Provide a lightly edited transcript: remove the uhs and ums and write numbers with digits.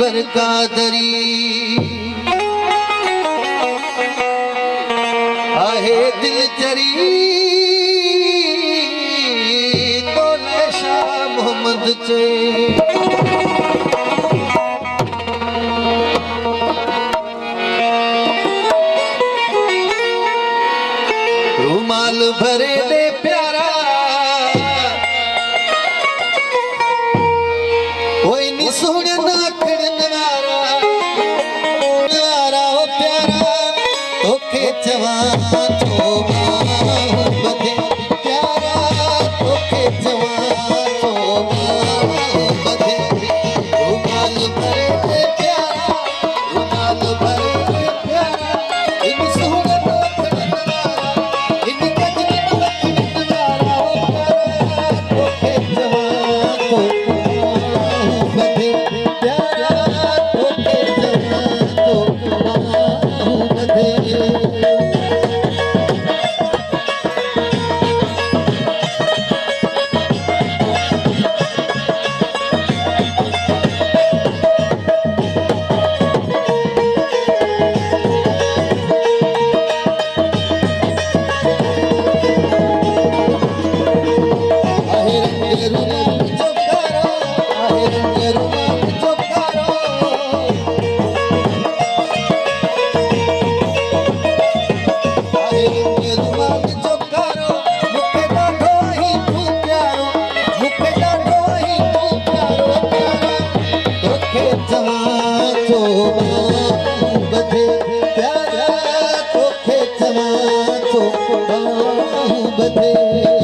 बरकादरी आहे दिल चरी तोले शाह मोहम्मद चे रुमाल भरे दे प्यारा ओए नी सोने ना खड़नवारा ओ प्यारा तोखे जवान तो बधे प्यारा तोखे जवान तो बधे रुमाल भरे दे प्यारा रुमाल भरे दे प्यारा इन सोने ना खड़नवारा इन कजरी ना खड़नवारा ओ प्यारा तोखे जवान तो बधे प्यारा तोखे जवान तो बधे बधे